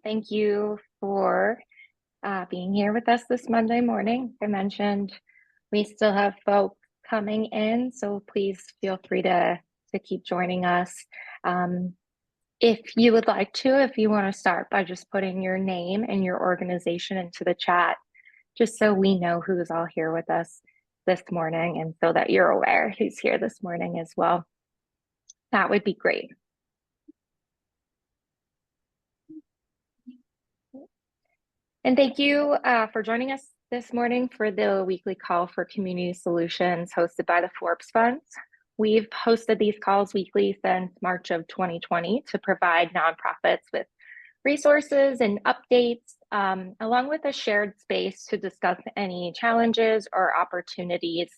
Thank you for being here with us this Monday morning. I mentioned we still have folks coming in, so please feel free to keep joining us. If you would like to, if you want to start by just putting your name and your organization into the chat, just so we know who's all here with us this morning and so that you're aware who's here this morning as well. That would be great. And thank you for joining us this morning for the weekly call for community solutions hosted by the Forbes Funds. We've hosted these calls weekly since March of 2020 to provide nonprofits with resources and updates, along with a shared space to discuss any challenges or opportunities.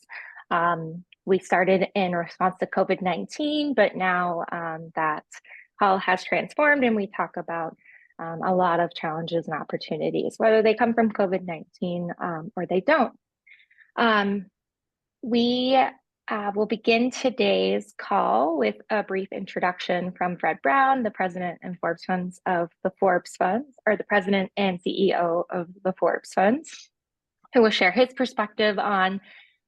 We started in response to COVID-19, but now that call has transformed and we talk about a lot of challenges and opportunities, whether they come from COVID-19 or they don't. We will begin today's call with a brief introduction from Fred Brown, the president and Forbes Funds of the Forbes Funds, or the president and CEO of the Forbes Funds, who will share his perspective on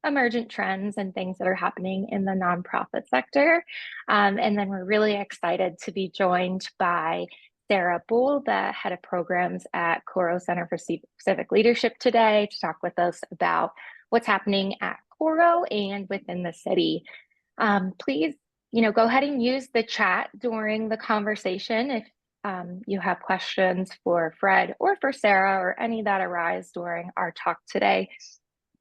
emergent trends and things that are happening in the nonprofit sector. And then we're really excited to be joined by Sarah Boal, the head of programs at Coro Center for Civic Leadership today, to talk with us about what's happening at Coro and within the city. Please, go ahead and use the chat during the conversation if you have questions for Fred or for Sarah or any that arise during our talk today.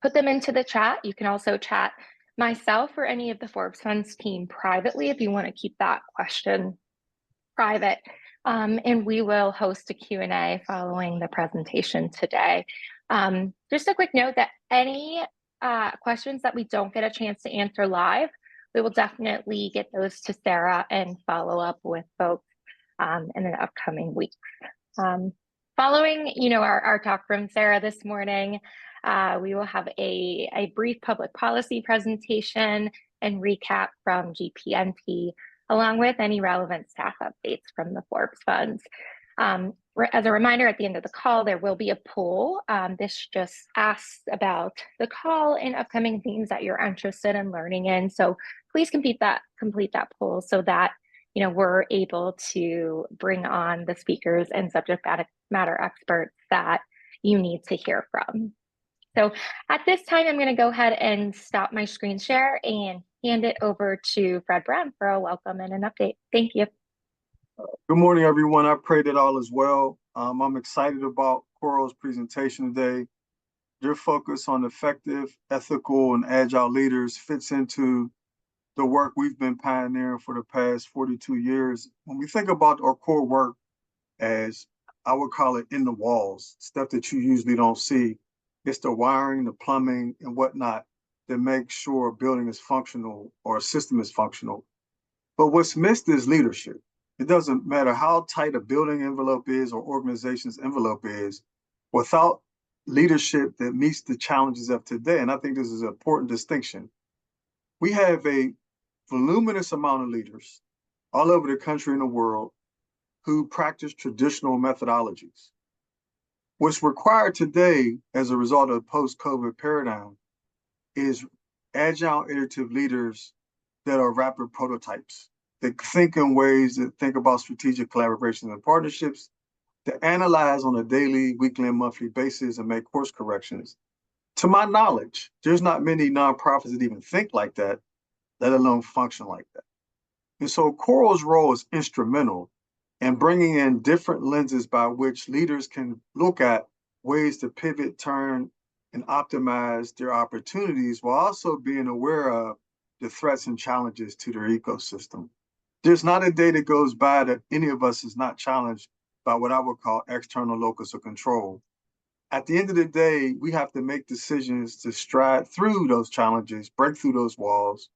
Put them into the chat. You can also chat myself or any of the Forbes Funds team privately if you want to keep that question private. And we will host a Q&A following the presentation today. Just a quick note that any questions that we don't get a chance to answer live, we will definitely get those to Sarah and follow up with folks in the upcoming weeks. Following, our talk from Sarah this morning, we will have a brief public policy presentation and recap from GPNP, along with any relevant staff updates from the Forbes Funds. As a reminder, at the end of the call, there will be a poll. This just asks about the call and upcoming themes that you're interested in learning in. So please complete that poll so that we're able to bring on the speakers and subject matter experts that you need to hear from. So at this time, I'm going to go ahead and stop my screen share and hand it over to Fred Brown for a welcome and an update. Thank you. Good morning, everyone. I pray that all is well. I'm excited about Coro's presentation today. Their focus on effective, ethical, and agile leaders fits into the work we've been pioneering for the past 42 years. When we think about our core work as, I would call it in the walls, stuff that you usually don't see, it's the wiring, the plumbing, and whatnot that makes sure a building is functional or a system is functional. But what's missed is leadership. It doesn't matter how tight a building envelope is or organization's envelope is, without leadership that meets the challenges of today, and I think this is an important distinction, we have a voluminous amount of leaders all over the country and the world who practice traditional methodologies. What's required today as a result of the post-COVID paradigm is agile, iterative leaders that are rapid prototypes, that think in ways that think about strategic collaborations and partnerships, that analyze on a daily, weekly, and monthly basis and make course corrections. To my knowledge, there's not many nonprofits that even think like that, let alone function like that. And so Coro's role is instrumental in bringing in different lenses by which leaders can look at ways to pivot, turn, and optimize their opportunities while also being aware of the threats and challenges to their ecosystem. There's not a day that goes by that any of us is not challenged by what I would call external locus of control. At the end of the day, we have to make decisions to stride through those challenges, break through those walls.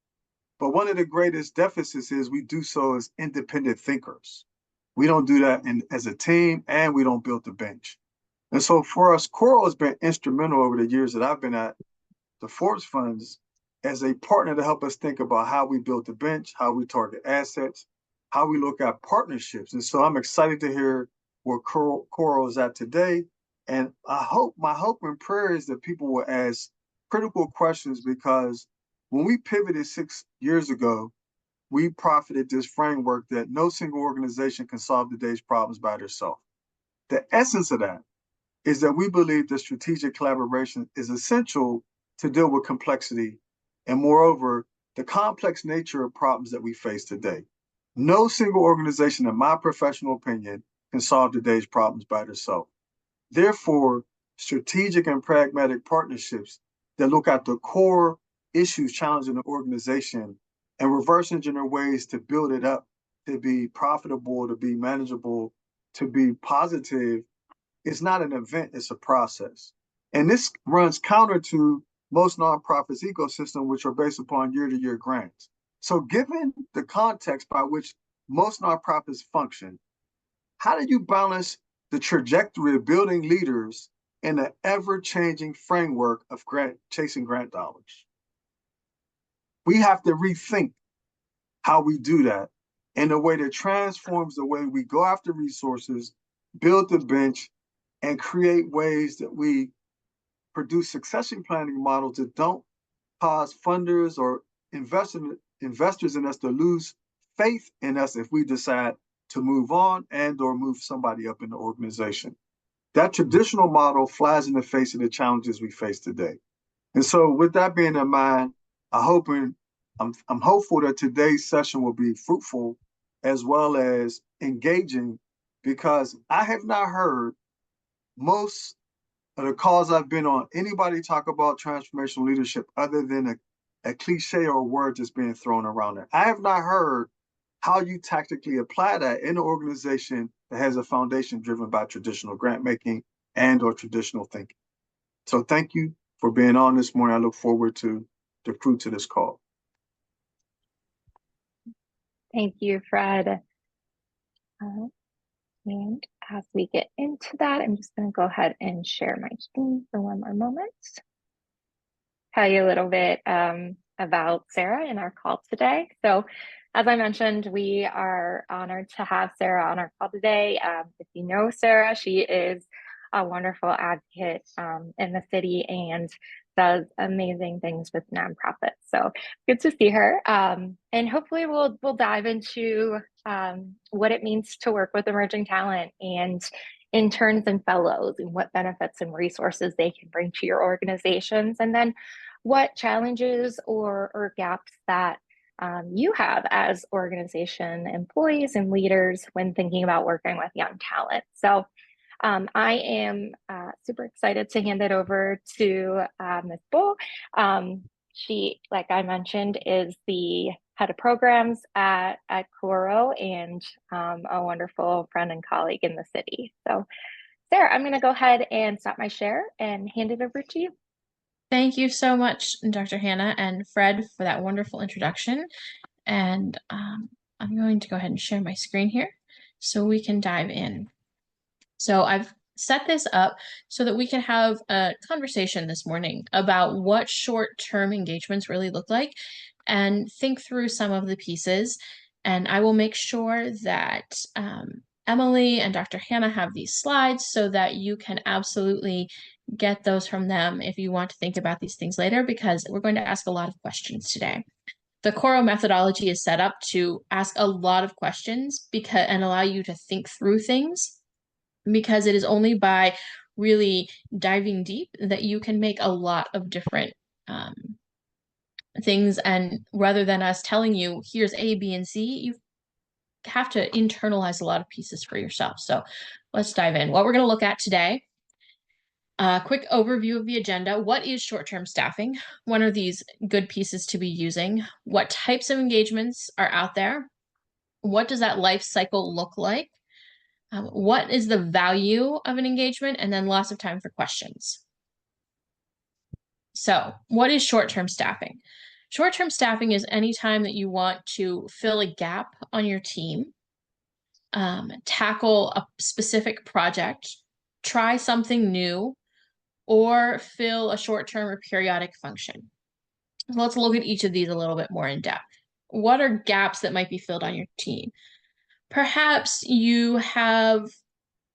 But one of the greatest deficits is we do so as independent thinkers. We don't do that as a team, and we don't build the bench. And so for us, Coro has been instrumental over the years that I've been at the Forbes Funds as a partner to help us think about how we build the bench, how we target assets, how we look at partnerships. And so I'm excited to hear where Coro is at today. And my hope and prayer is that people will ask critical questions, because when we pivoted 6 years ago, we profited this framework that no single organization can solve today's problems by themselves. The essence of that is that we believe that strategic collaboration is essential to deal with complexity and, moreover, the complex nature of problems that we face today. No single organization, in my professional opinion, can solve today's problems by themselves. Therefore, strategic and pragmatic partnerships that look at the core issues challenging the organization and reverse engineer ways to build it up, to be profitable, to be manageable, to be positive, is not an event, it's a process. And this runs counter to most nonprofits' ecosystem, which are based upon year-to-year grants. So given the context by which most nonprofits function, how do you balance the trajectory of building leaders in an ever-changing framework of chasing grant dollars? We have to rethink how we do that in a way that transforms the way we go after resources, build the bench, and create ways that we produce succession planning models that don't cause funders or investors in us to lose faith in us if we decide to move on and or move somebody up in the organization. That traditional model flies in the face of the challenges we face today. And so with that being in mind, I'm hopeful that today's session will be fruitful as well as engaging, because I have not heard most of the calls I've been on anybody talk about transformational leadership other than a cliche or a word just being thrown around there. I have not heard how you tactically apply that in an organization that has a foundation driven by traditional grant making and or traditional thinking. So thank you for being on this morning. I look forward to the fruits of this call. Thank you, Fred. And as we get into that, I'm just going to go ahead and share my screen for one more moment. Tell you a little bit about Sarah in our call today. So as I mentioned, we are honored to have Sarah on our call today. If you know Sarah, she is a wonderful advocate in the city and does amazing things with nonprofits. So good to see her. And hopefully we'll dive into what it means to work with emerging talent and interns and fellows, and what benefits and resources they can bring to your organizations, and then what challenges or gaps that you have as organization employees and leaders when thinking about working with young talent. So I am super excited to hand it over to Ms. Boal. She, like I mentioned, is the head of programs at Coro and a wonderful friend and colleague in the city. So Sarah, I'm going to go ahead and stop my share and hand it over to you. Thank you so much, Dr. Hannah and Fred, for that wonderful introduction. And I'm going to go ahead and share my screen here so we can dive in. So I've set this up so that we can have a conversation this morning about what short-term engagements really look like and think through some of the pieces. And I will make sure that Emily and Dr. Hannah have these slides so that you can absolutely get those from them if you want to think about these things later, because we're going to ask a lot of questions today. The Coro methodology is set up to ask a lot of questions and allow you to think through things, because it is only by really diving deep that you can make a lot of different things. And rather than us telling you, here's A, B, and C, you have to internalize a lot of pieces for yourself. So let's dive in. What we're going to look at today, a quick overview of the agenda. What is short-term staffing? When are these good pieces to be using? What types of engagements are out there? What does that life cycle look like? What is the value of an engagement? And then lots of time for questions. So what is short-term staffing? Short-term staffing is any time that you want to fill a gap on your team, tackle a specific project, try something new, or fill a short-term or periodic function. Let's look at each of these a little bit more in depth. What are gaps that might be filled on your team? Perhaps you have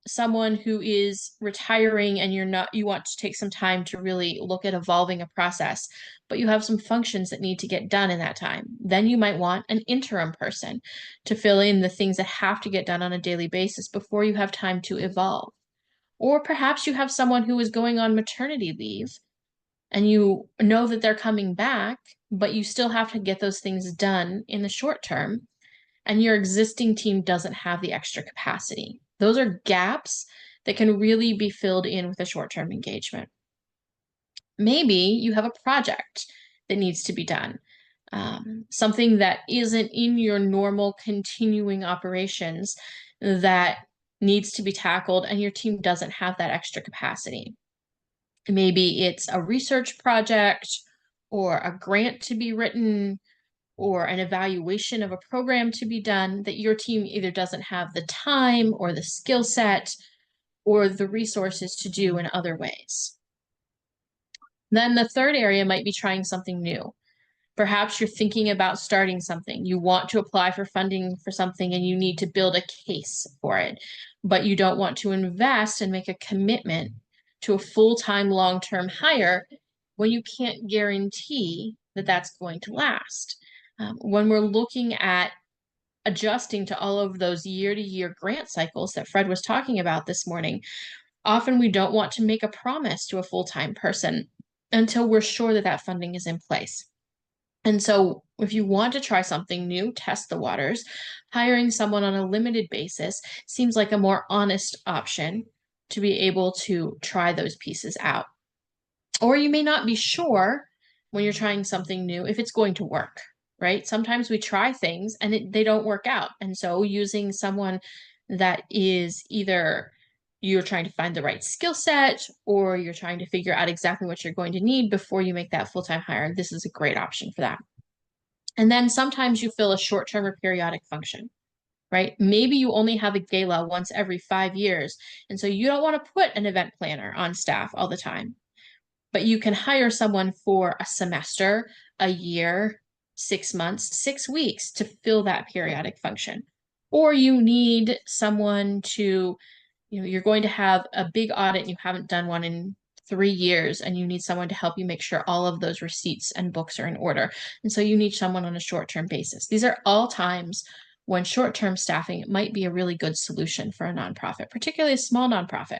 someone who is retiring and you want to take some time to really look at evolving a process, but you have some functions that need to get done in that time. Then you might want an interim person to fill in the things that have to get done on a daily basis before you have time to evolve. Or perhaps you have someone who is going on maternity leave and you know that they're coming back, but you still have to get those things done in the short term, and your existing team doesn't have the extra capacity. Those are gaps that can really be filled in with a short-term engagement. Maybe you have a project that needs to be done, something that isn't in your normal continuing operations that needs to be tackled, and your team doesn't have that extra capacity. Maybe it's a research project or a grant to be written or an evaluation of a program to be done that your team either doesn't have the time or the skill set or the resources to do in other ways. Then the third area might be trying something new. Perhaps you're thinking about starting something. You want to apply for funding for something and you need to build a case for it, but you don't want to invest and make a commitment to a full-time, long-term hire when you can't guarantee that that's going to last. When we're looking at adjusting to all of those year-to-year grant cycles that Fred was talking about this morning, often we don't want to make a promise to a full-time person until we're sure that that funding is in place. And so if you want to try something new, test the waters, hiring someone on a limited basis seems like a more honest option to be able to try those pieces out. Or you may not be sure when you're trying something new if it's going to work, right? Sometimes we try things and they don't work out. And so using someone that is either you're trying to find the right skill set or you're trying to figure out exactly what you're going to need before you make that full-time hire, this is a great option for that. And then sometimes you fill a short-term or periodic function, right? Maybe you only have a gala once every 5 years, and so you don't want to put an event planner on staff all the time. But you can hire someone for a semester, a year, 6 months, 6 weeks to fill that periodic function. Or you need someone to, you're going to have a big audit and you haven't done one in 3 years, and you need someone to help you make sure all of those receipts and books are in order. And so you need someone on a short-term basis. These are all times when short-term staffing might be a really good solution for a nonprofit, particularly a small nonprofit.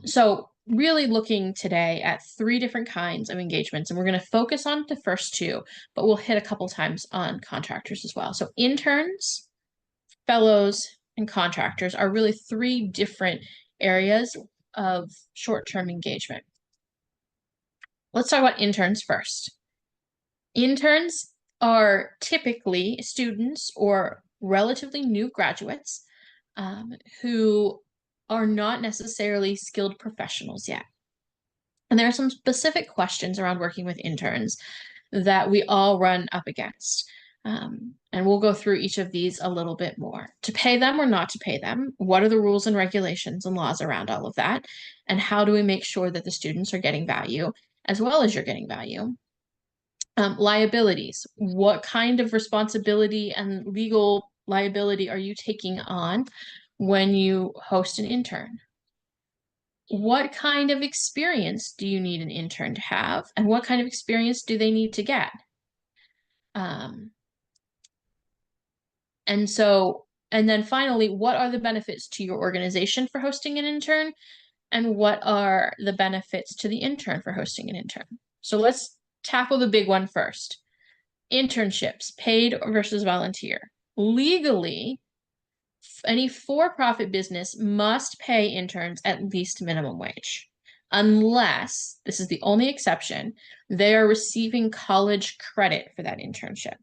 So really looking today at 3 different kinds of engagements, and we're going to focus on the first 2, but we'll hit a couple times on contractors as well. So interns, fellows, and contractors are really 3 different areas of short-term engagement. Let's talk about interns first. Interns are typically students or relatively new graduates who are not necessarily skilled professionals yet. And there are some specific questions around working with interns that we all run up against. And we'll go through each of these a little bit more. To pay them or not to pay them, what are the rules and regulations and laws around all of that? And how do we make sure that the students are getting value as well as you're getting value? Liabilities, what kind of responsibility and legal liability are you taking on when you host an intern? What kind of experience do you need an intern to have? And what kind of experience do they need to get? And then finally, what are the benefits to your organization for hosting an intern? And what are the benefits to the intern for hosting an intern? So let's tackle the big one first. Internships, paid versus volunteer. Legally, any for-profit business must pay interns at least minimum wage, unless, this is the only exception, they are receiving college credit for that internship.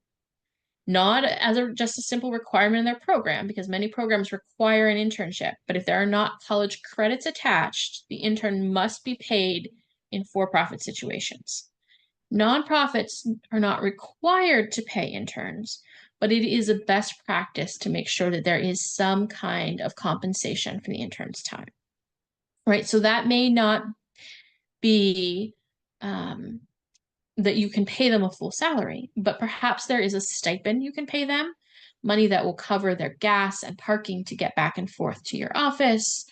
Not as just a simple requirement in their program, because many programs require an internship, but if there are not college credits attached, the intern must be paid in for-profit situations. Nonprofits are not required to pay interns, but it is a best practice to make sure that there is some kind of compensation for the intern's time, right? So that may not be that you can pay them a full salary, but perhaps there is a stipend you can pay them money that will cover their gas and parking to get back and forth to your office.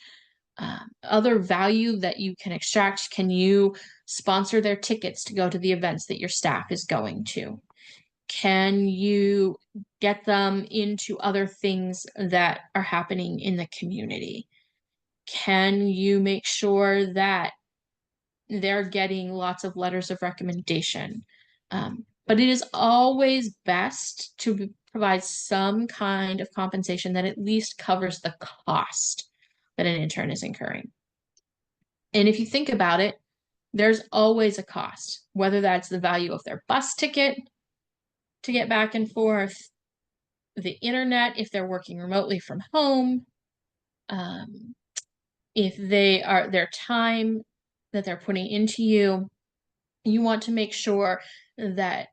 Other value that you can extract. Can you sponsor their tickets to go to the events that your staff is going to? Can you get them into other things that are happening in the community? Can you make sure that they're getting lots of letters of recommendation? But it is always best to provide some kind of compensation that at least covers the cost that an intern is incurring. And if you think about it, there's always a cost, whether that's the value of their bus ticket to get back and forth, the internet if they're working remotely from home, if they are their time that they're putting into you. You want to make sure that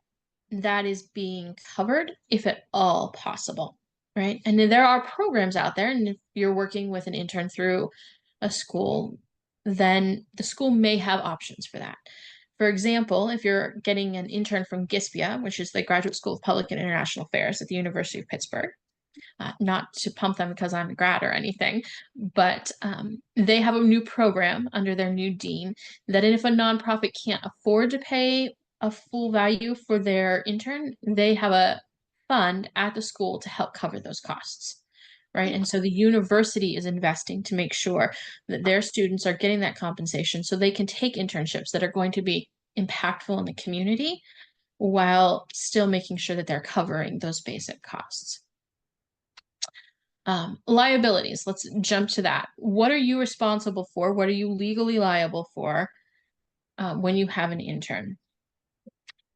that is being covered if at all possible, right? And there are programs out there, and if you're working with an intern through a school, then the school may have options for that. For example, if you're getting an intern from GISPIA, which is the Graduate School of Public and International Affairs at the University of Pittsburgh, not to pump them because I'm a grad or anything, but they have a new program under their new dean that if a nonprofit can't afford to pay a full value for their intern, they have a fund at the school to help cover those costs, right? And so the university is investing to make sure that their students are getting that compensation so they can take internships that are going to be impactful in the community while still making sure that they're covering those basic costs. Liabilities, let's jump to that. What are you responsible for? What are you legally liable for when you have an intern?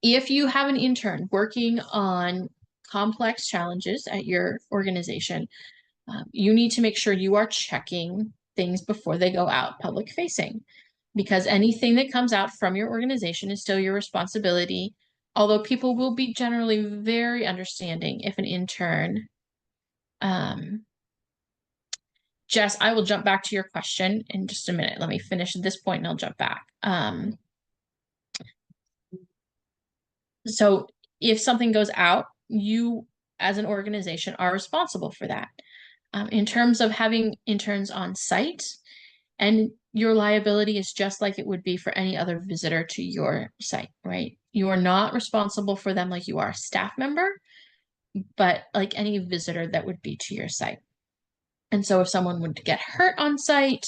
If you have an intern working on complex challenges at your organization, you need to make sure you are checking things before they go out public facing, because anything that comes out from your organization is still your responsibility, although people will be generally very understanding if an intern Jess, I will jump back to your question in just a minute. Let me finish this point and I'll jump back. So if something goes out, you as an organization are responsible for that. In terms of having interns on site, and your liability is just like it would be for any other visitor to your site, right? You are not responsible for them like you are a staff member, but like any visitor that would be to your site. And so if someone would get hurt on site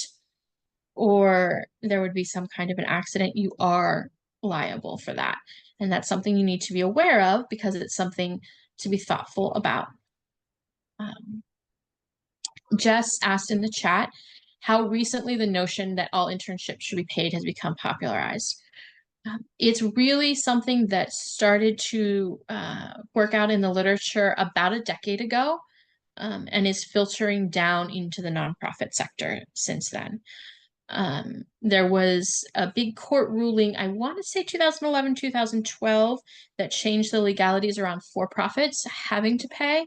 or there would be some kind of an accident, you are liable for that. And that's something you need to be aware of because it's something to be thoughtful about. Jess asked in the chat how recently the notion that all internships should be paid has become popularized. It's really something that started to work out in the literature about a decade ago. And is filtering down into the nonprofit sector since then. There was a big court ruling, I want to say 2011, 2012, that changed the legalities around for-profits having to pay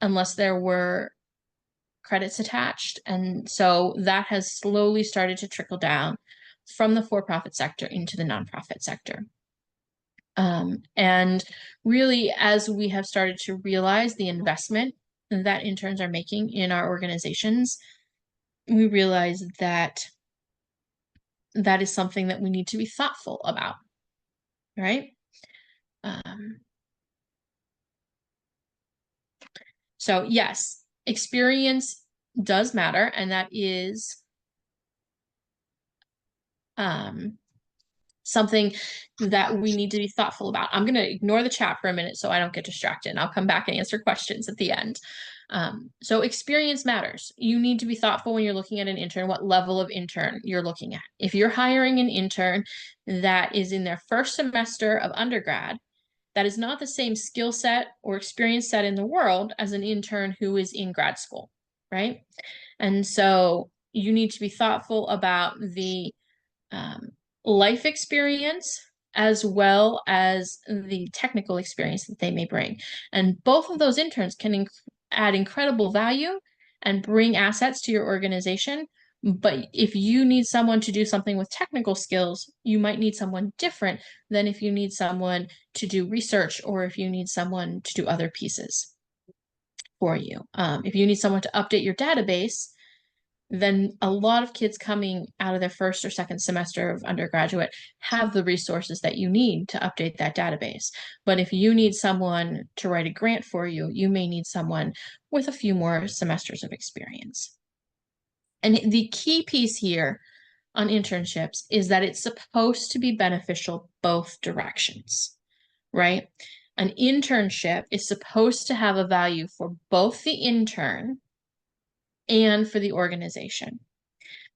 unless there were credits attached. And so that has slowly started to trickle down from the for-profit sector into the nonprofit sector. And really, as we have started to realize the investment that interns are making in our organizations, we realize that that is something that we need to be thoughtful about, right? So yes, experience does matter, and that is something that we need to be thoughtful about. I'm going to ignore the chat for a minute so I don't get distracted, and I'll come back and answer questions at the end. So experience matters. You need to be thoughtful when you're looking at an intern, what level of intern you're looking at. If you're hiring an intern that is in their first semester of undergrad, that is not the same skill set or experience set in the world as an intern who is in grad school, right? And so you need to be thoughtful about the life experience as well as the technical experience that they may bring. And both of those interns can add incredible value and bring assets to your organization But if you need someone to do something with technical skills, you might need someone different than if you need someone to do research or if you need someone to do other pieces for you. If you need someone to update your database, then a lot of kids coming out of their first or second semester of undergraduate have the resources that you need to update that database. But if you need someone to write a grant for you, you may need someone with a few more semesters of experience. And the key piece here on internships is that it's supposed to be beneficial both directions, right? An internship is supposed to have a value for both the intern and for the organization.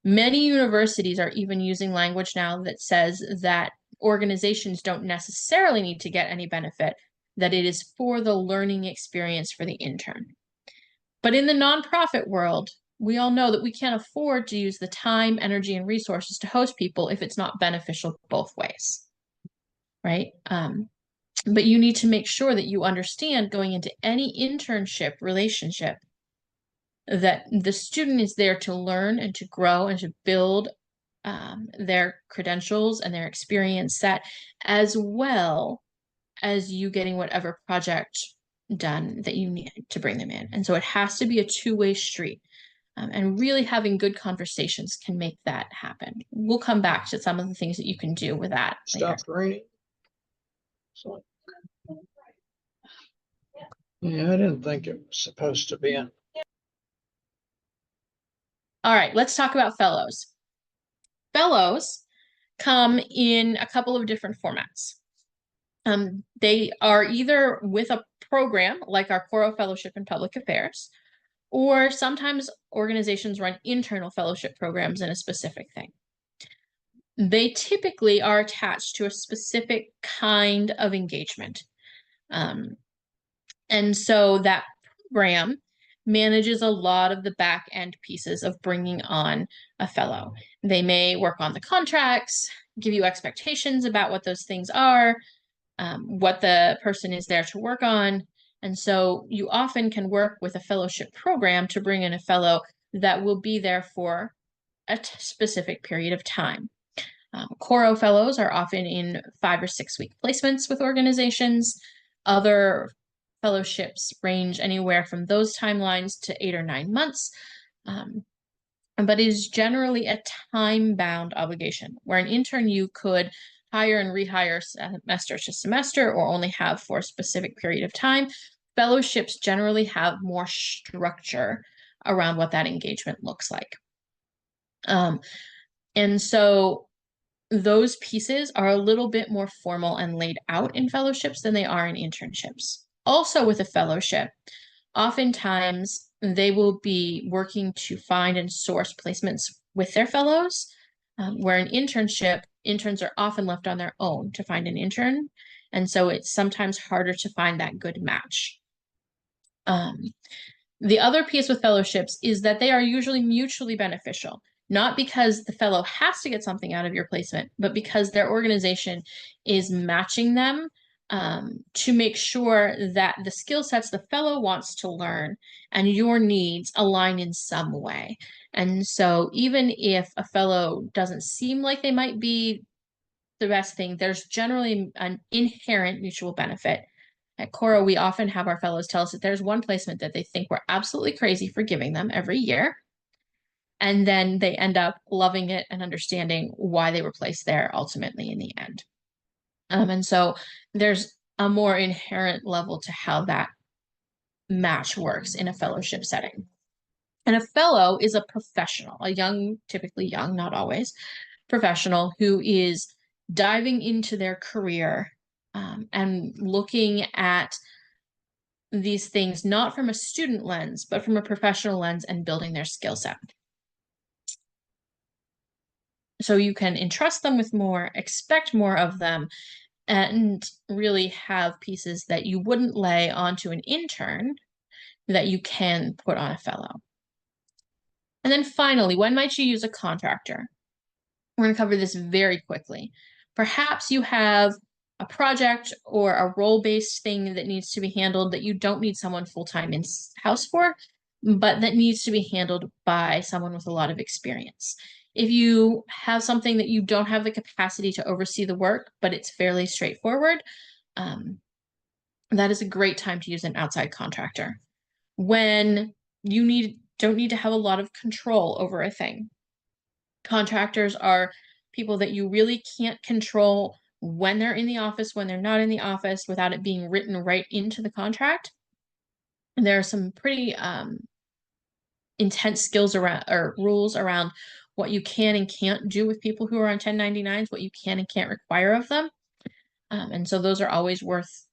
Many universities are even using language now that says that organizations don't necessarily need to get any benefit, that it is for the learning experience for the intern. But in the nonprofit world, we all know that we can't afford to use the time, energy, and resources to host people if it's not beneficial both ways, right? But you need to make sure that you understand going into any internship relationship that the student is there to learn and to grow and to build their credentials and their experience set, as well as you getting whatever project done that you need to bring them in. And so it has to be a two-way street. And really having good conversations can make that happen. We'll come back to some of the things that you can do with that later. Stopped raining. So, yeah, I didn't think it was supposed to be in. All right, let's talk about fellows. Fellows come in a couple of different formats. They are either with a program like our Coro Fellowship in Public Affairs, or sometimes organizations run internal fellowship programs in a specific thing. They typically are attached to a specific kind of engagement. And so that program manages a lot of the back end pieces of bringing on a fellow. They may work on the contracts, give you expectations about what those things are, what the person is there to work on. And so you often can work with a fellowship program to bring in a fellow that will be there for a specific period of time. Coro fellows are often in 5 or 6 week placements with organizations. Other fellowships range anywhere from those timelines to 8 or 9 months, but is generally a time-bound obligation, where an intern you could hire and rehire semester to semester or only have for a specific period of time. Fellowships generally have more structure around what that engagement looks like. And so those pieces are a little bit more formal and laid out in fellowships than they are in internships. Also with a fellowship, oftentimes they will be working to find and source placements with their fellows, where an internship, interns are often left on their own to find an intern. And so it's sometimes harder to find that good match. The other piece with fellowships is that they are usually mutually beneficial, not because the fellow has to get something out of your placement, but because their organization is matching them to make sure that the skill sets the fellow wants to learn and your needs align in some way. And so even if a fellow doesn't seem like they might be the best thing, there's generally an inherent mutual benefit. At Coro, we often have our fellows tell us that there's one placement that they think we're absolutely crazy for giving them every year. And then they end up loving it and understanding why they were placed there ultimately in the end. And so there's a more inherent level to how that match works in a fellowship setting. And a fellow is a professional, a young, typically young, not always, professional who is diving into their career and looking at these things not from a student lens, but from a professional lens and building their skill set. So you can entrust them with more, expect more of them, and really have pieces that you wouldn't lay onto an intern that you can put on a fellow. And then finally, when might you use a contractor? We're going to cover this very quickly. Perhaps you have a project or a role-based thing that needs to be handled that you don't need someone full-time in-house for. but that needs to be handled by someone with a lot of experience. If you have something that you don't have the capacity to oversee the work, but it's fairly straightforward, that is a great time to use an outside contractor. When you don't need to have a lot of control over a thing. Contractors are people that you really can't control when they're in the office, when they're not in the office, without it being written right into the contract. And there are some pretty intense skills around or rules around what you can and can't do with people who are on 1099s, what you can and can't require of them. And so those are always worth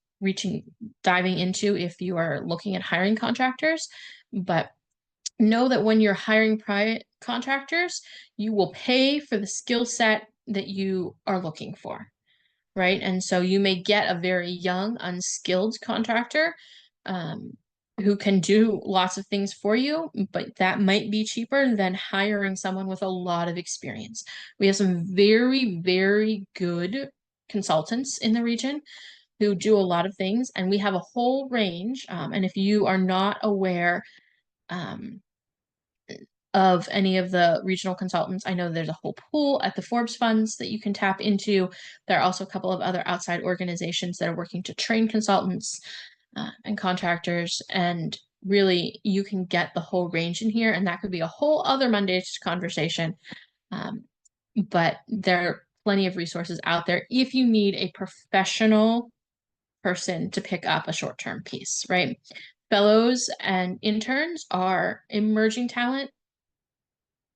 diving into if you are looking at hiring contractors. But know that when you're hiring private contractors, you will pay for the skill set that you are looking for, right? And so you may get a very young, unskilled contractor who can do lots of things for you, but that might be cheaper than hiring someone with a lot of experience. We have some very, very good consultants in the region who do a lot of things, and we have a whole range. And if you are not aware of any of the regional consultants, I know there's a whole pool at the Forbes funds that you can tap into. There are also a couple of other outside organizations that are working to train consultants and contractors, and really you can get the whole range in here, and that could be a whole other Monday's conversation. But there are plenty of resources out there if you need a professional person to pick up a short-term piece, right? Fellows and interns are emerging talent.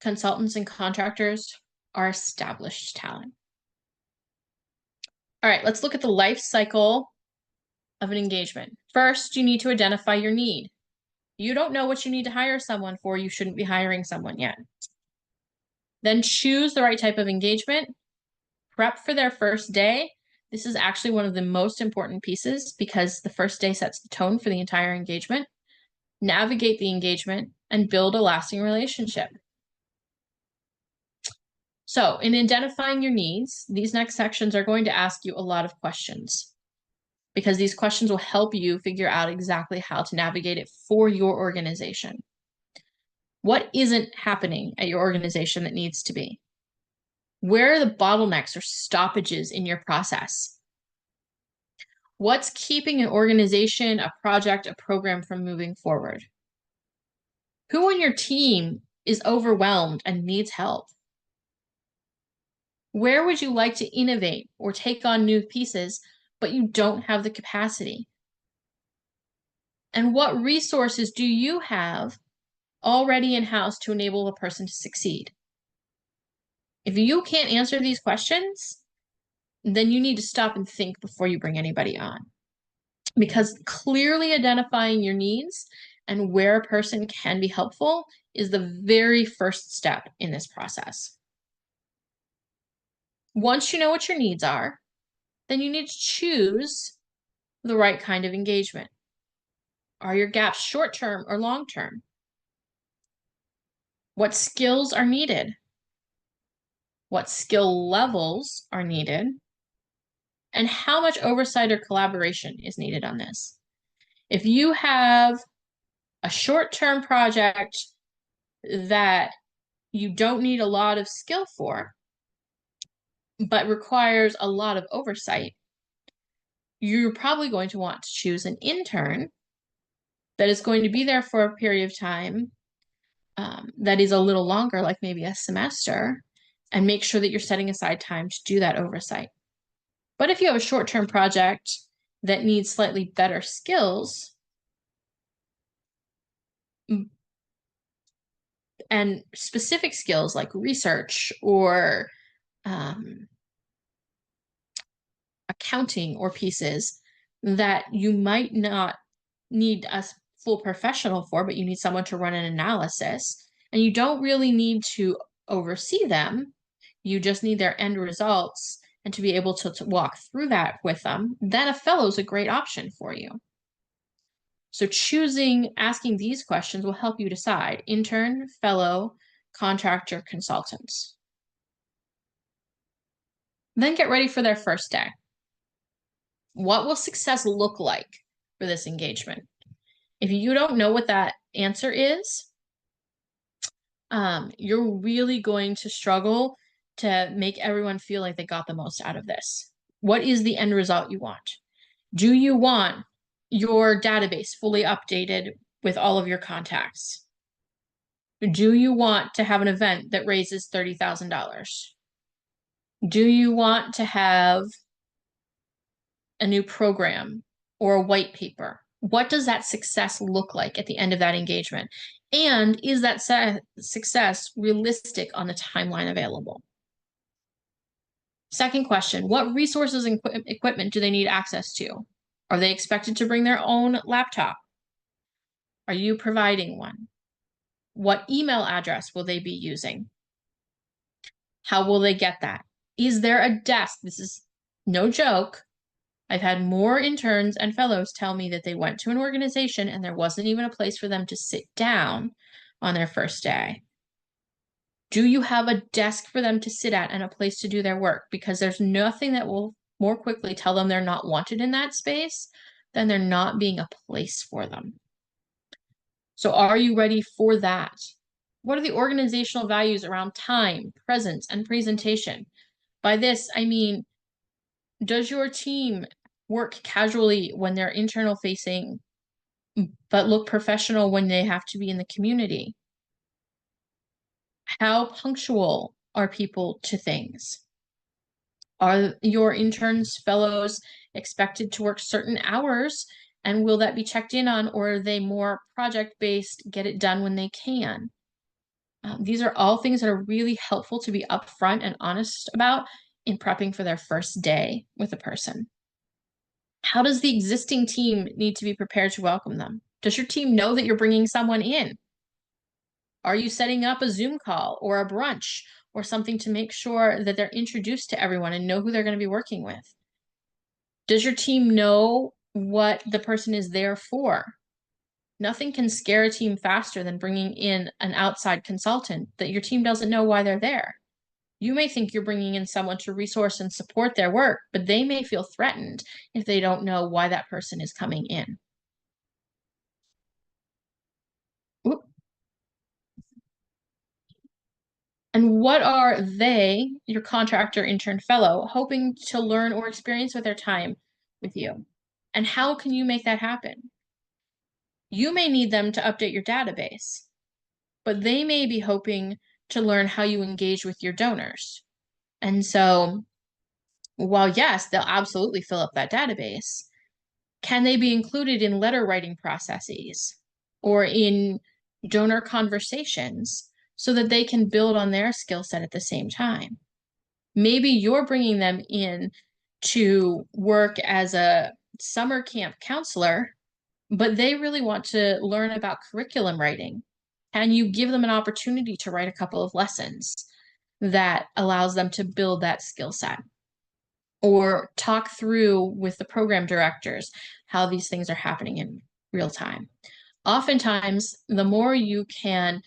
Consultants and contractors are established talent. All right, let's look at the life cycle of an engagement. First, you need to identify your need. You don't know what you need to hire someone for, you shouldn't be hiring someone yet. Then choose the right type of engagement. Prep for their first day. This is actually one of the most important pieces because the first day sets the tone for the entire engagement. Navigate the engagement and build a lasting relationship. So in identifying your needs, these next sections are going to ask you a lot of questions because these questions will help you figure out exactly how to navigate it for your organization. What isn't happening at your organization that needs to be? Where are the bottlenecks or stoppages in your process? What's keeping an organization, a project, a program from moving forward? Who on your team is overwhelmed and needs help? Where would you like to innovate or take on new pieces, but you don't have the capacity? And what resources do you have already in-house to enable the person to succeed? If you can't answer these questions, then you need to stop and think before you bring anybody on. Because clearly identifying your needs and where a person can be helpful is the very first step in this process. Once you know what your needs are, then you need to choose the right kind of engagement. Are your gaps short-term or long-term? What skills are needed? What skill levels are needed? And how much oversight or collaboration is needed on this? If you have a short-term project that you don't need a lot of skill for, but requires a lot of oversight, you're probably going to want to choose an intern that is going to be there for a period of time that is a little longer, like maybe a semester, and make sure that you're setting aside time to do that oversight. But if you have a short-term project that needs slightly better skills, and specific skills like research or accounting or pieces that you might not need a full professional for, but you need someone to run an analysis, and you don't really need to oversee them. You just need their end results and to be able to walk through that with them, then a fellow is a great option for you. So asking these questions will help you decide: intern, fellow, contractor, consultants. Then get ready for their first day. What will success look like for this engagement? If you don't know what that answer is, you're really going to struggle to make everyone feel like they got the most out of this. What is the end result you want? Do you want your database fully updated with all of your contacts? Do you want to have an event that raises $30,000? Do you want to have a new program or a white paper? What does that success look like at the end of that engagement? And is that success realistic on the timeline available? Second question, what resources and equipment do they need access to? Are they expected to bring their own laptop? Are you providing one? What email address will they be using? How will they get that? Is there a desk? This is no joke. I've had more interns and fellows tell me that they went to an organization and there wasn't even a place for them to sit down on their first day. Do you have a desk for them to sit at and a place to do their work? Because there's nothing that will more quickly tell them they're not wanted in that space than there not being a place for them. So are you ready for that? What are the organizational values around time, presence, and presentation? By this, I mean, does your team work casually when they're internal facing, but look professional when they have to be in the community? How punctual are people to things? Are your interns, fellows expected to work certain hours, and will that be checked in on, or are they more project-based, get it done when they can? These are all things that are really helpful to be upfront and honest about in prepping for their first day with a person. How does the existing team need to be prepared to welcome them? Does your team know that you're bringing someone in? Are you setting up a Zoom call or a brunch or something to make sure that they're introduced to everyone and know who they're going to be working with? Does your team know what the person is there for? Nothing can scare a team faster than bringing in an outside consultant that your team doesn't know why they're there. You may think you're bringing in someone to resource and support their work, but they may feel threatened if they don't know why that person is coming in. Oop. And what are they, your contractor, intern, fellow, hoping to learn or experience with their time with you? And how can you make that happen? You may need them to update your database, but they may be hoping to learn how you engage with your donors. And so, while yes, they'll absolutely fill up that database, can they be included in letter writing processes or in donor conversations so that they can build on their skill set at the same time? Maybe you're bringing them in to work as a summer camp counselor, but they really want to learn about curriculum writing. Can you give them an opportunity to write a couple of lessons that allows them to build that skill set? Or talk through with the program directors how these things are happening in real time. Oftentimes, the more you can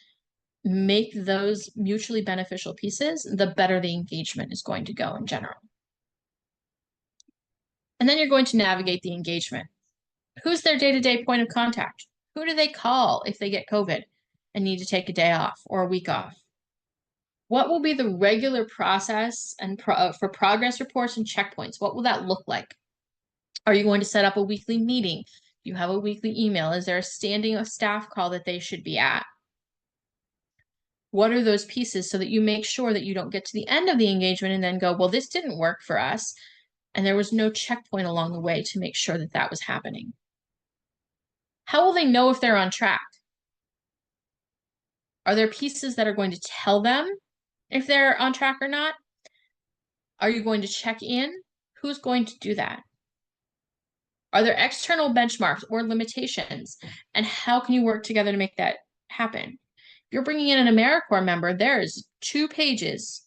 make those mutually beneficial pieces, the better the engagement is going to go in general. And then you're going to navigate the engagement. Who's their day-to-day point of contact? Who do they call if they get COVID and need to take a day off or a week off? What will be the regular process and for progress reports and checkpoints? What will that look like? Are you going to set up a weekly meeting? Do you have a weekly email? Is there a standing staff call that they should be at? What are those pieces so that you make sure that you don't get to the end of the engagement and then go, well, this didn't work for us. And there was no checkpoint along the way to make sure that that was happening. How will they know if they're on track? Are there pieces that are going to tell them if they're on track or not? Are you going to check in? Who's going to do that? Are there external benchmarks or limitations? And how can you work together to make that happen? If you're bringing in an AmeriCorps member, there's 2 pages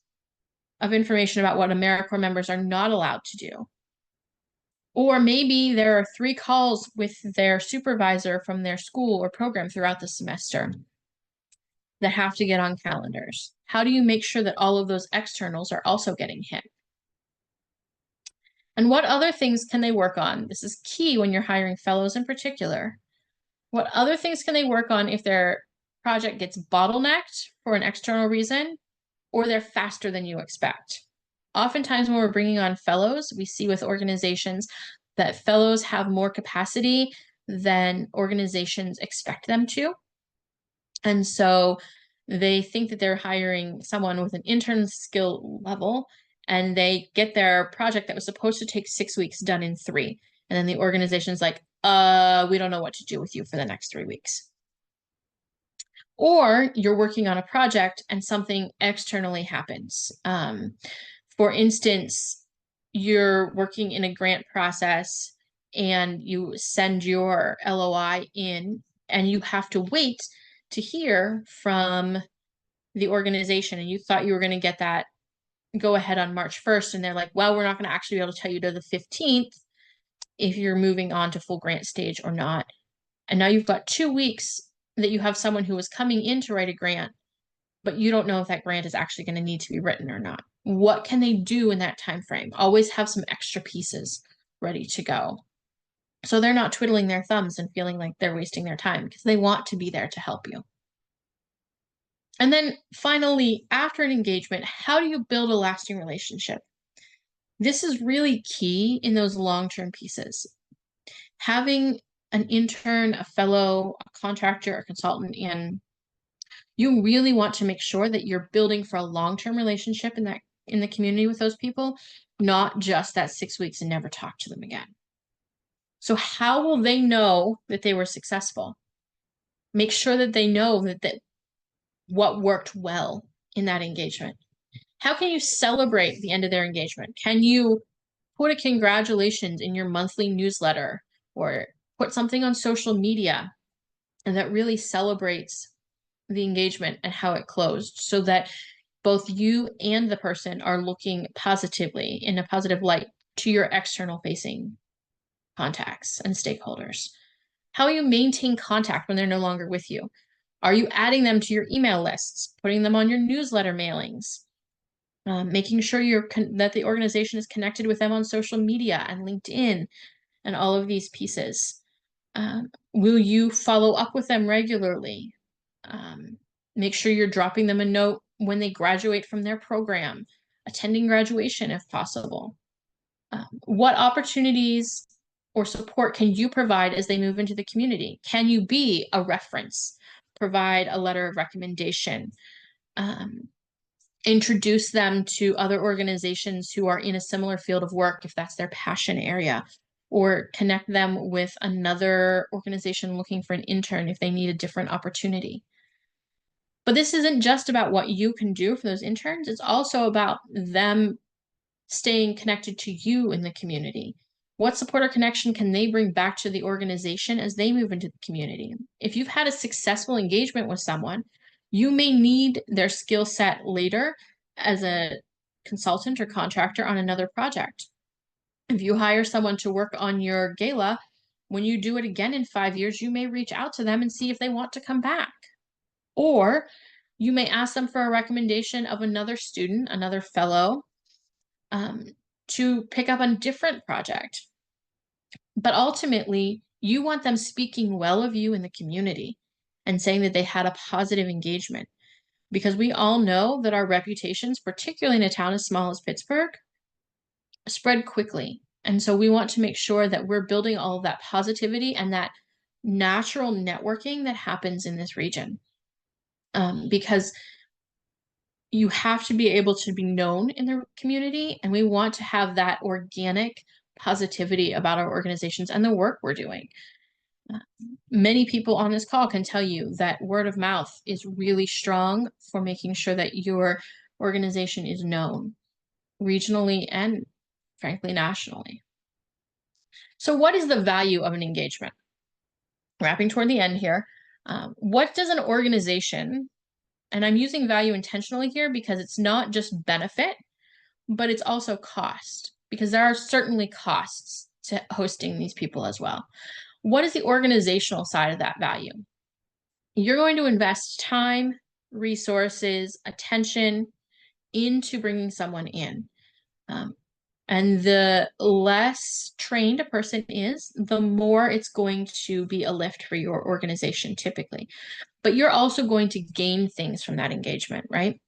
of information about what AmeriCorps members are not allowed to do. Or maybe there are 3 calls with their supervisor from their school or program throughout the semester that have to get on calendars. How do you make sure that all of those externals are also getting hit? And what other things can they work on? This is key when you're hiring fellows in particular. What other things can they work on if their project gets bottlenecked for an external reason, or they're faster than you expect? Oftentimes when we're bringing on fellows, we see with organizations that fellows have more capacity than organizations expect them to. And so they think that they're hiring someone with an intern skill level, and they get their project that was supposed to take 6 weeks done in 3. And then the organization's like, we don't know what to do with you for the next 3 weeks. Or you're working on a project and something externally happens. For instance, you're working in a grant process and you send your LOI in, and you have to wait to hear from the organization, and you thought you were going to get that go ahead on March 1st, and they're like, well, we're not going to actually be able to tell you to the 15th if you're moving on to full grant stage or not. And now you've got 2 weeks that you have someone who is coming in to write a grant, but you don't know if that grant is actually going to need to be written or not. What can they do in that time frame? Always have some extra pieces ready to go, so they're not twiddling their thumbs and feeling like they're wasting their time, because they want to be there to help you. And then finally, after an engagement, how do you build a lasting relationship? This is really key in those long-term pieces. Having an intern, a fellow, a contractor, a consultant in, you really want to make sure that you're building for a long-term relationship in the community with those people, not just that 6 weeks and never talk to them again. So how will they know that they were successful? Make sure that they know that what worked well in that engagement. How can you celebrate the end of their engagement? Can you put a congratulations in your monthly newsletter, or put something on social media and that really celebrates the engagement and how it closed, so that both you and the person are looking positively, in a positive light, to your external facing contacts and stakeholders? How will you maintain contact when they're no longer with you? Are you adding them to your email lists, putting them on your newsletter mailings, making sure that the organization is connected with them on social media and LinkedIn and all of these pieces? Will you follow up with them regularly? Make sure you're dropping them a note when they graduate from their program, attending graduation if possible. What opportunities or support can you provide as they move into the community? Can you be a reference, provide a letter of recommendation, introduce them to other organizations who are in a similar field of work if that's their passion area, or connect them with another organization looking for an intern if they need a different opportunity? But this isn't just about what you can do for those interns. It's also about them staying connected to you in the community. What support or connection can they bring back to the organization as they move into the community? If you've had a successful engagement with someone, you may need their skill set later as a consultant or contractor on another project. If you hire someone to work on your gala, when you do it again in 5 years, you may reach out to them and see if they want to come back. Or you may ask them for a recommendation of another student, another fellow, to pick up on a different project. But ultimately, you want them speaking well of you in the community and saying that they had a positive engagement, because we all know that our reputations, particularly in a town as small as Pittsburgh, spread quickly. And so we want to make sure that we're building all of that positivity and that natural networking that happens in this region. Because you have to be able to be known in the community, and we want to have that organic positivity about our organizations and the work we're doing. Many people on this call can tell you that word of mouth is really strong for making sure that your organization is known regionally and, frankly, nationally. So what is the value of an engagement? Wrapping toward the end here, what does an organization, and I'm using value intentionally here because it's not just benefit, but it's also cost, because there are certainly costs to hosting these people as well. What is the organizational side of that value? You're going to invest time, resources, attention into bringing someone in. And the less trained a person is, the more it's going to be a lift for your organization typically. But you're also going to gain things from that engagement, right?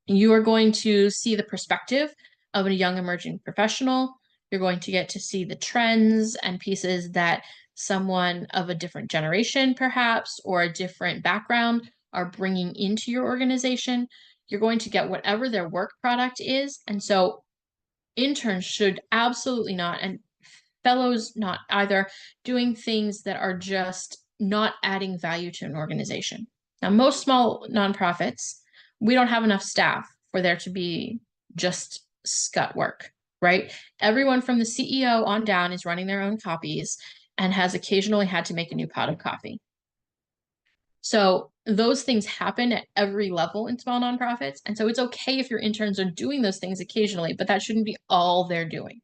You are going to see the perspective of a young emerging professional. You're going to get to see the trends and pieces that someone of a different generation, perhaps, or a different background are bringing into your organization. You're going to get whatever their work product is. And so interns should absolutely not, and fellows not either, doing things that are just not adding value to an organization. Now, most small nonprofits, we don't have enough staff for there to be just scut work, right? Everyone from the CEO on down is running their own copies and has occasionally had to make a new pot of coffee. So those things happen at every level in small nonprofits. And so it's okay if your interns are doing those things occasionally, but that shouldn't be all they're doing,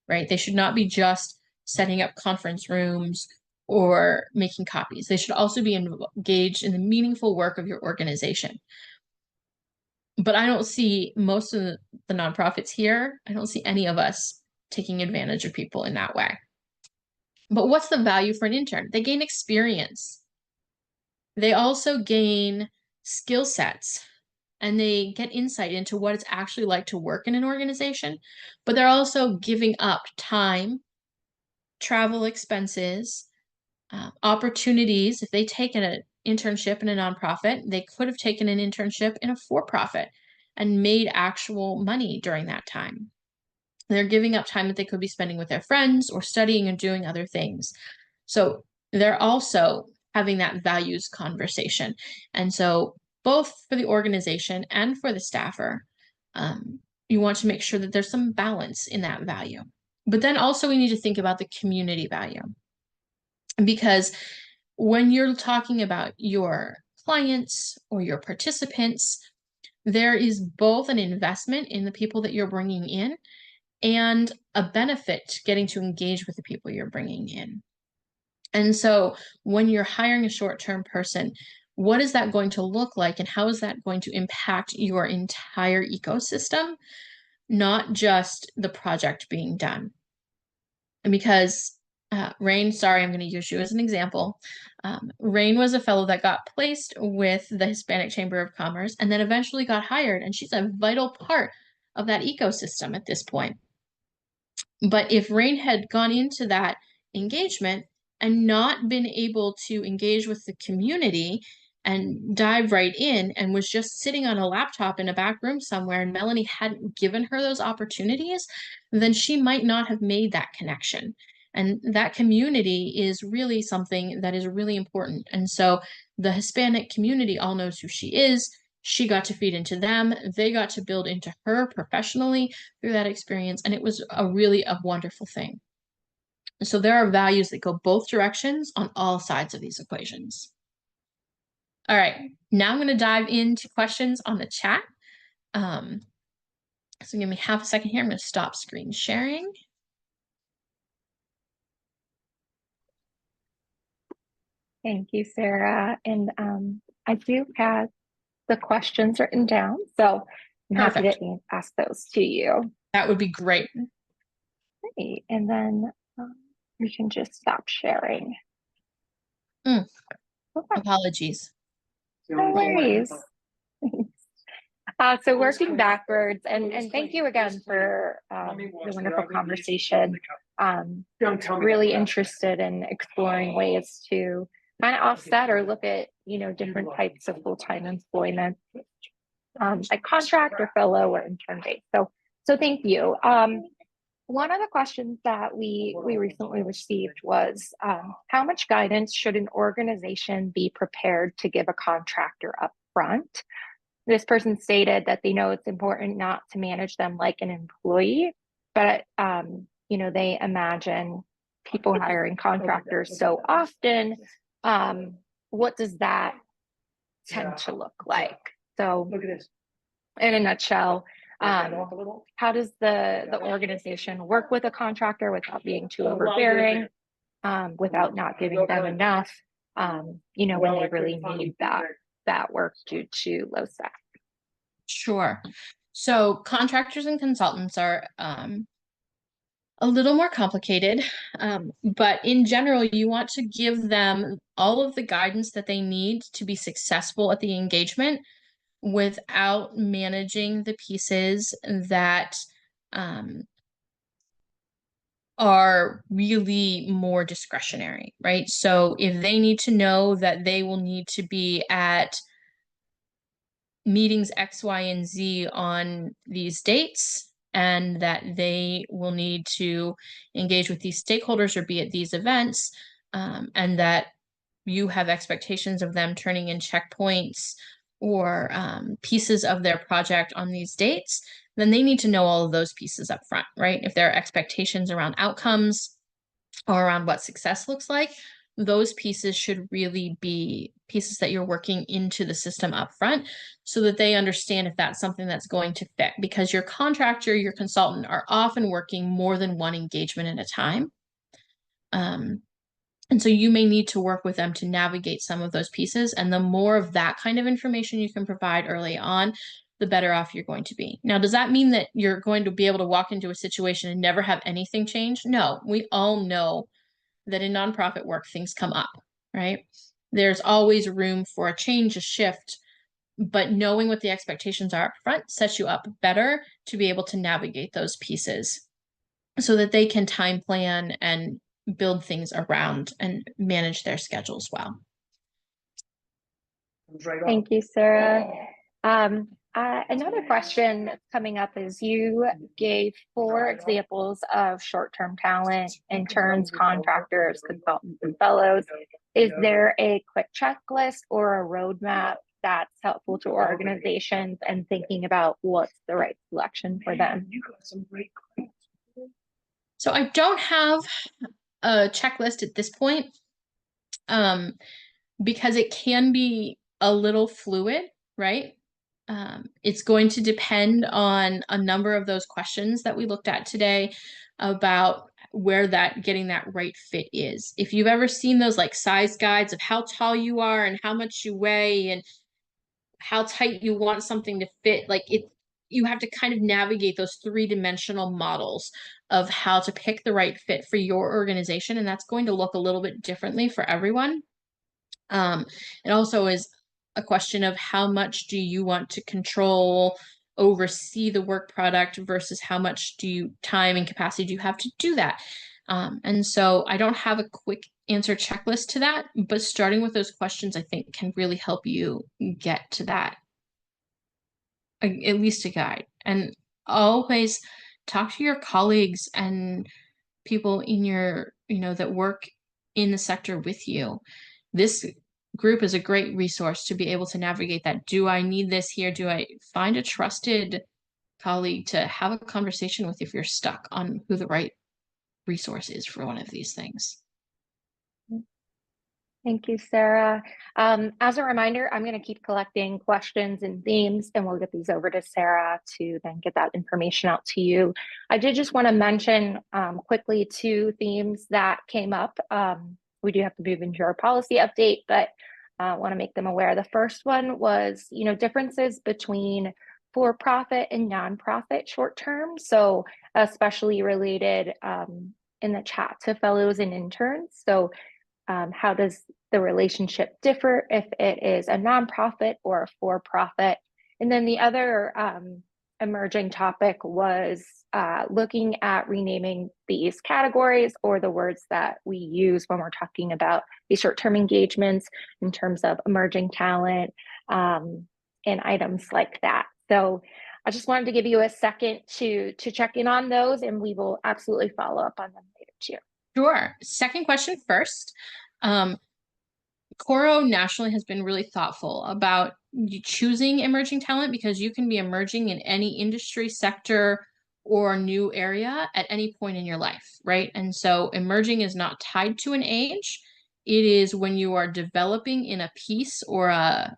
right? They should not be just setting up conference rooms or making copies. They should also be engaged in the meaningful work of your organization. But I don't see most of the nonprofits here, I don't see any of us taking advantage of people in that way. But what's the value for an intern? They gain experience. They also gain skill sets and they get insight into what it's actually like to work in an organization, but they're also giving up time, travel expenses, opportunities. If they take an internship in a nonprofit, they could have taken an internship in a for-profit and made actual money during that time. They're giving up time that they could be spending with their friends or studying and doing other things. So they're also having that values conversation. And so both for the organization and for the staffer, you want to make sure that there's some balance in that value. But then also we need to think about the community value. Because when you're talking about your clients or your participants, there is both an investment in the people that you're bringing in and a benefit getting to engage with the people you're bringing in. And so when you're hiring a short-term person, what is that going to look like and how is that going to impact your entire ecosystem, not just the project being done? And because Rain, sorry, I'm going to use you as an example. Rain was a fellow that got placed with the Hispanic Chamber of Commerce and then eventually got hired, and she's a vital part of that ecosystem at this point. But if Rain had gone into that engagement and not been able to engage with the community and dive right in and was just sitting on a laptop in a back room somewhere and Melanie hadn't given her those opportunities, then she might not have made that connection. And that community is really something that is really important. And so the Hispanic community all knows who she is. She got to feed into them. They got to build into her professionally through that experience. And it was a wonderful thing. So there are values that go both directions on all sides of these equations. All right, now I'm going to dive into questions on the chat. So give me half a second here. I'm going to stop screen sharing. Thank you, Sarah. And I do have the questions written down, so I'm happy to ask those to you. That would be great. Great. And then we can just stop sharing. Okay. Apologies. No worries. So working backwards, and thank you again for the wonderful conversation. Really interested in exploring ways to kind of offset or look at, different types of full-time employment, like contract or fellow or intern-based. So thank you. One of the questions that we recently received was, how much guidance should an organization be prepared to give a contractor up front? This person stated that they know it's important not to manage them like an employee, but they imagine people hiring contractors so often. What does that tend to look like? So in a nutshell, how does the organization work with a contractor without being too overbearing, without not giving them enough, when they really need that work due to low staff? Sure. So contractors and consultants are a little more complicated. But in general, you want to give them all of the guidance that they need to be successful at the engagement without managing the pieces that are really more discretionary, right? So if they need to know that they will need to be at meetings X, Y, and Z on these dates, and that they will need to engage with these stakeholders or be at these events, and that you have expectations of them turning in checkpoints or pieces of their project on these dates, then they need to know all of those pieces up front, right? If there are expectations around outcomes or around what success looks like, those pieces should really be pieces that you're working into the system up front so that they understand if that's something that's going to fit, because your contractor, your consultant are often working more than one engagement at a time. And so you may need to work with them to navigate some of those pieces. And the more of that kind of information you can provide early on, the better off you're going to be. Now, does that mean that you're going to be able to walk into a situation and never have anything change? No, we all know that in nonprofit work, things come up, right? There's always room for a change, a shift, but knowing what the expectations are up front sets you up better to be able to navigate those pieces so that they can time plan and build things around and manage their schedules well. Thank you, Sarah. Another question that's coming up is you gave 4 examples of short-term talent, interns, contractors, consultants, and fellows. Is there a quick checklist or a roadmap that's helpful to organizations and thinking about what's the right selection for them? So I don't have a checklist at this point, because it can be a little fluid, right? It's going to depend on a number of those questions that we looked at today about where that getting that right fit is. If you've ever seen those like size guides of how tall you are and how much you weigh and how tight you want something to fit, like you have to kind of navigate those 3-dimensional models of how to pick the right fit for your organization. And that's going to look a little bit differently for everyone. It also is a question of how much do you want to control, oversee the work product versus how much time and capacity do you have to do that. And so I don't have a quick answer checklist to that, but starting with those questions, I think can really help you get to that, at least a guide. And always talk to your colleagues and people in your, that work in the sector with you. This group is a great resource to be able to navigate that. Do I need this here? Do I find a trusted colleague to have a conversation with if you're stuck on who the right resource is for one of these things? Thank you, Sarah. As a reminder, I'm going to keep collecting questions and themes, and we'll get these over to Sarah to then get that information out to you. I did just want to mention quickly 2 themes that came up. We do have to move into our policy update, but I want to make them aware. The first one was, differences between for-profit and nonprofit short-term. So especially related in the chat to fellows and interns. So how does the relationship differ if it is a nonprofit or a for-profit? And then the other emerging topic was looking at renaming these categories or the words that we use when we're talking about these short-term engagements in terms of emerging talent and items like that. So I just wanted to give you a second to check in on those, and we will absolutely follow up on them later too. Sure. Second question first. Coro nationally has been really thoughtful about choosing emerging talent because you can be emerging in any industry, sector, or new area at any point in your life, right? And so emerging is not tied to an age. It is when you are developing in a piece or a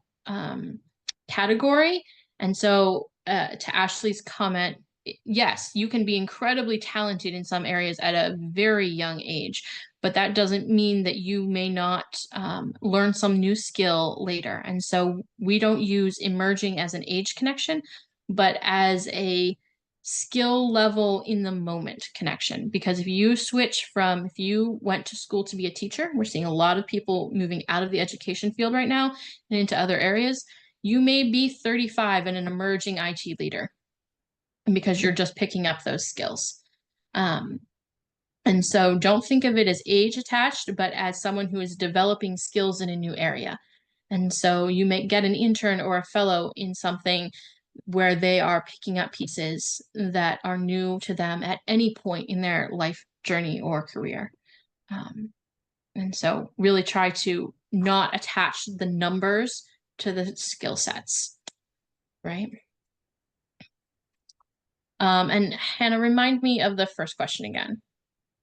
category. And so to Ashley's comment, yes, you can be incredibly talented in some areas at a very young age, but that doesn't mean that you may not learn some new skill later. And so we don't use emerging as an age connection, but as a skill level in the moment connection. Because if you went to school to be a teacher, we're seeing a lot of people moving out of the education field right now and into other areas. You may be 35 and an emerging IT leader because you're just picking up those skills. And so don't think of it as age attached, but as someone who is developing skills in a new area. And so you may get an intern or a fellow in something where they are picking up pieces that are new to them at any point in their life journey or career. And so really try to not attach the numbers to the skill sets, right? And Hannah, remind me of the first question again.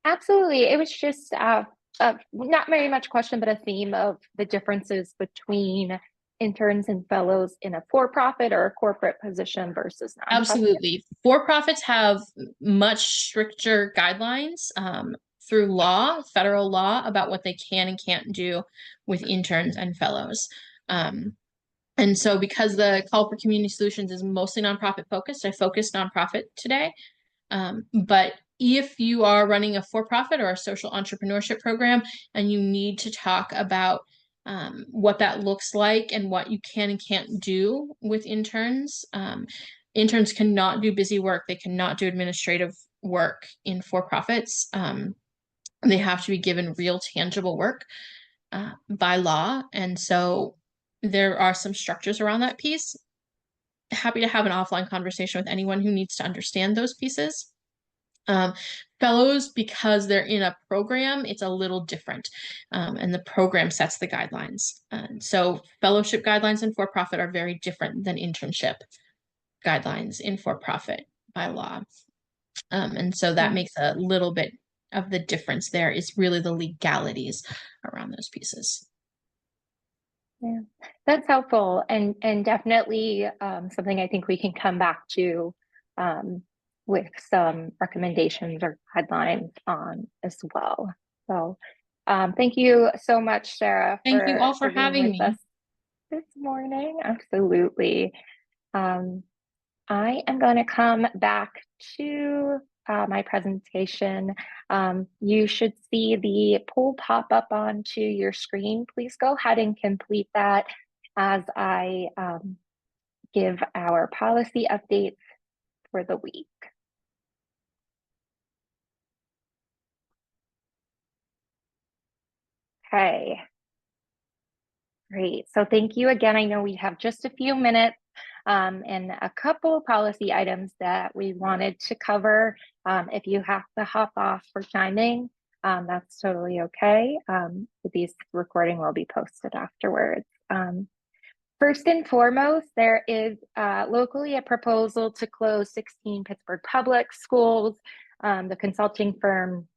Absolutely. It was just not very much question, but a theme of the differences between interns and fellows in a for-profit or a corporate position versus nonprofit. Absolutely. For-profits have much stricter guidelines through law, federal law, about what they can and can't do with interns and fellows. And so because the Call for Community Solutions is mostly nonprofit focused, I focused nonprofit today. But if you are running a for-profit or a social entrepreneurship program and you need to talk about what that looks like and what you can and can't do with interns, interns cannot do busy work. They cannot do administrative work in for-profits. They have to be given real tangible work by law. And so there are some structures around that piece. Happy to have an offline conversation with anyone who needs to understand those pieces. Fellows, because they're in a program, it's a little different, and the program sets the guidelines. So fellowship guidelines in for-profit are very different than internship guidelines in for-profit by law. And so that makes a little bit of the difference there is really the legalities around those pieces. Yeah, that's helpful and definitely something I think we can come back to with some recommendations or guidelines on as well. So thank you so much, Sarah. Thank you all for being having with me us this morning. Absolutely. I am going to come back to my presentation. You should see the poll pop up onto your screen. Please go ahead and complete that as I give our policy updates for the week. Okay. Great. So thank you again. I know we have just a few minutes and a couple policy items that we wanted to cover. If you have to hop off for timing, that's totally okay. These recording will be posted afterwards. First and foremost, there is locally a proposal to close 16 Pittsburgh public schools. The consulting firm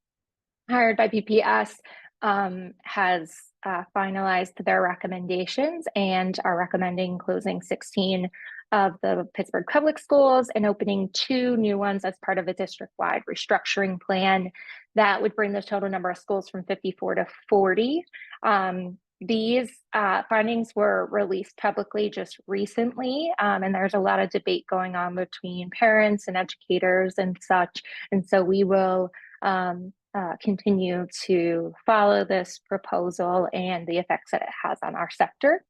hired by PPS has finalized their recommendations and are recommending closing 16 of the Pittsburgh public schools and opening 2 new ones as part of a district-wide restructuring plan that would bring the total number of schools from 54 to 40. These findings were released publicly just recently, and there's a lot of debate going on between parents and educators and such. And so we will continue to follow this proposal and the effects that it has on our sector.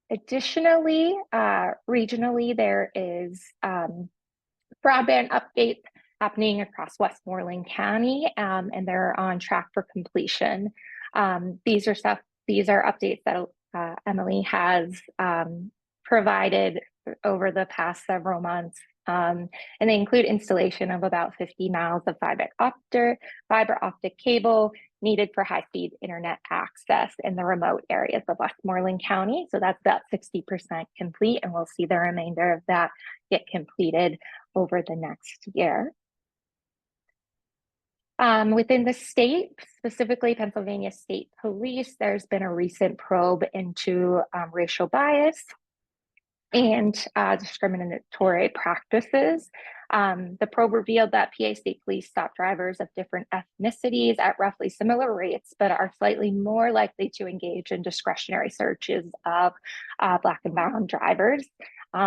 Additionally, regionally, there is broadband updates happening across Westmoreland County, and they're on track for completion. These are updates that Emily has provided over the past several months. And they include installation of about 50 miles of fiber optic cable needed for high-speed internet access in the remote areas of Westmoreland County. So that's about 60% complete, and we'll see the remainder of that get completed over the next year. Within the state, specifically Pennsylvania State Police, there's been a recent probe into racial bias. and discriminatory practices. The probe revealed that PA State Police stop drivers of different ethnicities at roughly similar rates, but are slightly more likely to engage in discretionary searches of Black and brown drivers.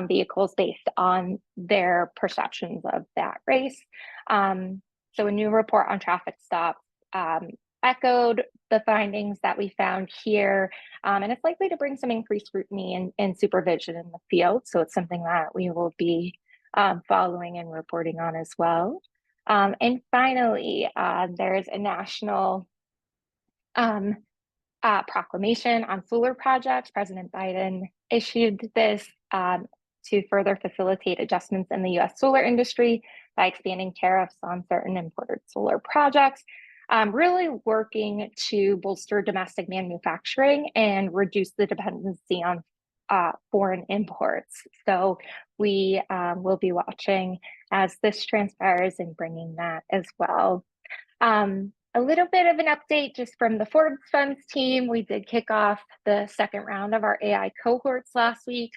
Vehicles based on their perceptions of that race. So a new report on traffic stops echoed the findings that we found here, and it's likely to bring some increased scrutiny and supervision in the field. So it's something that we will be following and reporting on as well. And finally, there's a national proclamation on solar projects. President Biden issued this to further facilitate adjustments in the US solar industry by expanding tariffs on certain imported solar projects, really working to bolster domestic manufacturing and reduce the dependency on foreign imports. So we will be watching as this transpires and bringing that as well. A little bit of an update just from the Forbes Funds team. We did kick off the second round of our AI cohorts last week.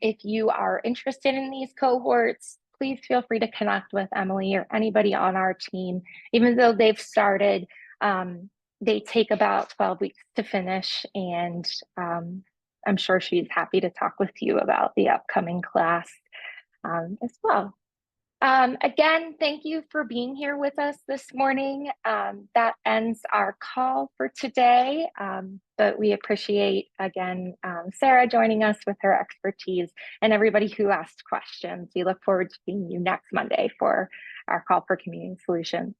If you are interested in these cohorts, please feel free to connect with Emily or anybody on our team. Even though they've started, they take about 12 weeks to finish, and I'm sure she's happy to talk with you about the upcoming class as well. Again, thank you for being here with us this morning. That ends our call for today, but we appreciate, again, Sarah joining us with her expertise and everybody who asked questions. We look forward to seeing you next Monday for our call for community solutions.